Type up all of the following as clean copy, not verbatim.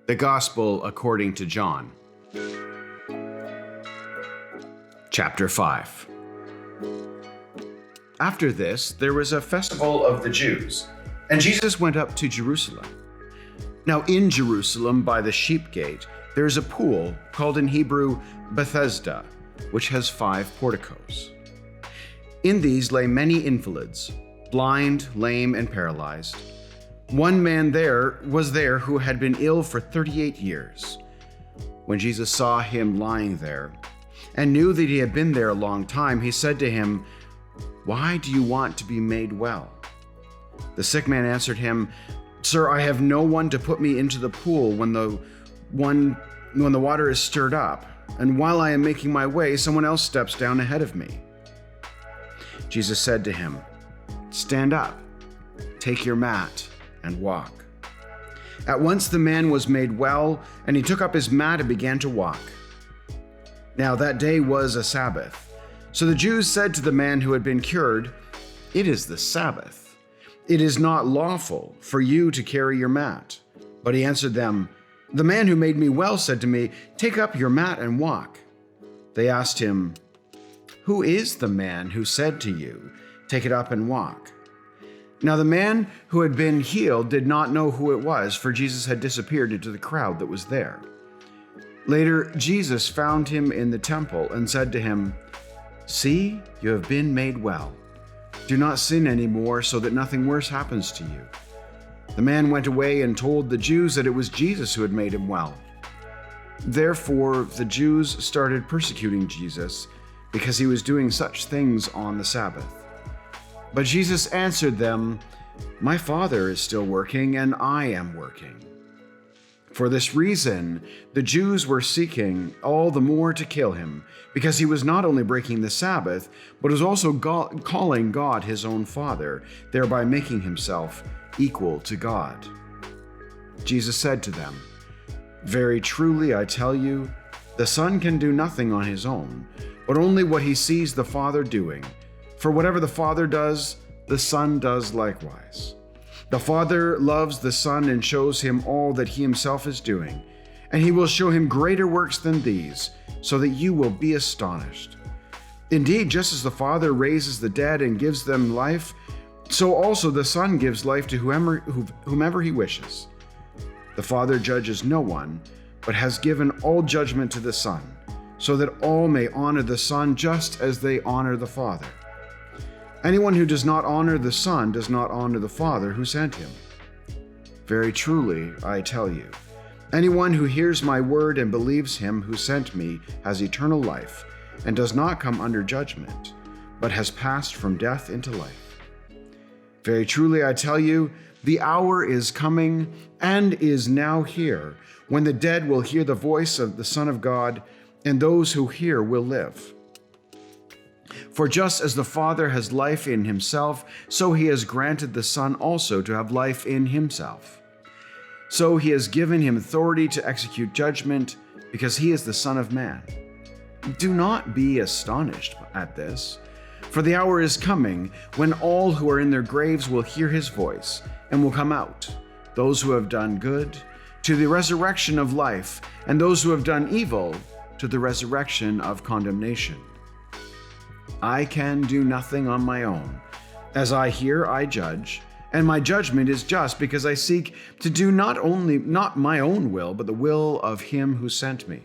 The Gospel according to John. Chapter 5. After this, there was a festival of the Jews, and Jesus went up to Jerusalem. Now in Jerusalem, by the sheep gate, there is a pool called in Hebrew Bethesda, which has 5 porticos. In these lay many invalids, blind, lame, and paralyzed. One man was there who had been ill for 38 years. When Jesus saw him lying there, and knew that he had been there a long time, he said to him, "Why do you want to be made well?" The sick man answered him, "Sir, I have no one to put me into the pool when the water is stirred up, and while I am making my way, someone else steps down ahead of me." Jesus said to him, "Stand up, take your mat, and walk." At once the man was made well, and he took up his mat and began to walk. Now that day was a Sabbath. So the Jews said to the man who had been cured, "It is the Sabbath. It is not lawful for you to carry your mat." But he answered them, "The man who made me well said to me, 'Take up your mat and walk.'" They asked him, "Who is the man who said to you, 'Take it up and walk'?" Now the man who had been healed did not know who it was, for Jesus had disappeared into the crowd that was there. Later, Jesus found him in the temple and said to him, "See, you have been made well. Do not sin anymore, so that nothing worse happens to you." The man went away and told the Jews that it was Jesus who had made him well. Therefore, the Jews started persecuting Jesus because he was doing such things on the Sabbath. But Jesus answered them, "My Father is still working, and I am working." For this reason, the Jews were seeking all the more to kill him, because he was not only breaking the Sabbath, but was also calling God his own Father, thereby making himself equal to God. Jesus said to them, "Very truly I tell you, the Son can do nothing on his own, but only what he sees the Father doing. For whatever the Father does, the Son does likewise. The Father loves the Son and shows him all that he himself is doing, and he will show him greater works than these, so that you will be astonished. Indeed, just as the Father raises the dead and gives them life, so also the Son gives life to whomever he wishes. The Father judges no one, but has given all judgment to the Son, so that all may honor the Son just as they honor the Father. Anyone who does not honor the Son does not honor the Father who sent him. Very truly, I tell you, anyone who hears my word and believes him who sent me has eternal life, and does not come under judgment, but has passed from death into life. Very truly, I tell you, the hour is coming and is now here, when the dead will hear the voice of the Son of God, and those who hear will live. For just as the Father has life in himself, so he has granted the Son also to have life in himself. So he has given him authority to execute judgment, because he is the Son of Man. Do not be astonished at this, for the hour is coming when all who are in their graves will hear his voice and will come out, those who have done good to the resurrection of life, and those who have done evil to the resurrection of condemnation. I can do nothing on my own. As I hear, I judge, and my judgment is just, because I seek to do not my own will, but the will of him who sent me.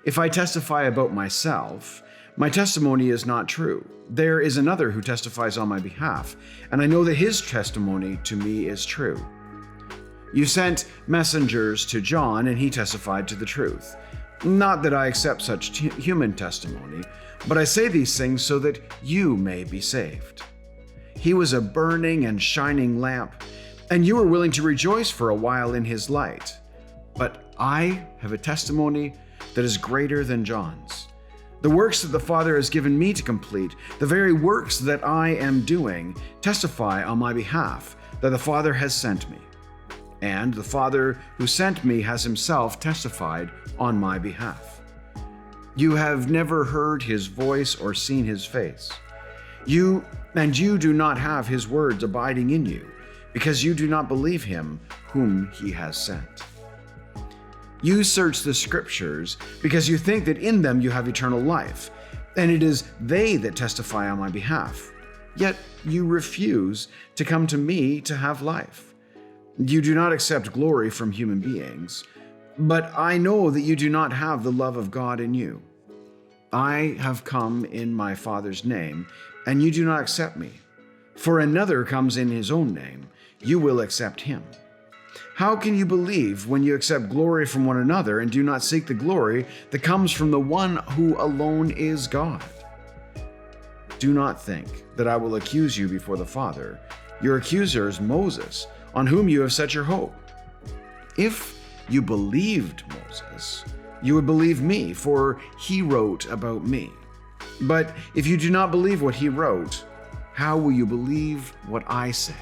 If I testify about myself, my testimony is not true. There is another who testifies on my behalf, and I know that his testimony to me is true. You sent messengers to John, and he testified to the truth. Not that I accept such human testimony, but I say these things so that you may be saved. He was a burning and shining lamp, and you were willing to rejoice for a while in his light. But I have a testimony that is greater than John's. The works that the Father has given me to complete, the very works that I am doing, testify on my behalf that the Father has sent me. And the Father who sent me has himself testified on my behalf. You have never heard his voice or seen his face. You do not have his words abiding in you, because you do not believe him whom he has sent. You search the Scriptures because you think that in them you have eternal life, and it is they that testify on my behalf. Yet you refuse to come to me to have life. You do not accept glory from human beings, but I know that you do not have the love of God in you. I have come in my Father's name, and you do not accept me. For another comes in his own name, you will accept him. How can you believe when you accept glory from one another and do not seek the glory that comes from the one who alone is God? Do not think that I will accuse you before the Father. Your accuser is Moses, on whom you have set your hope. If you believed Moses, you would believe me, for he wrote about me. But if you do not believe what he wrote, how will you believe what I say?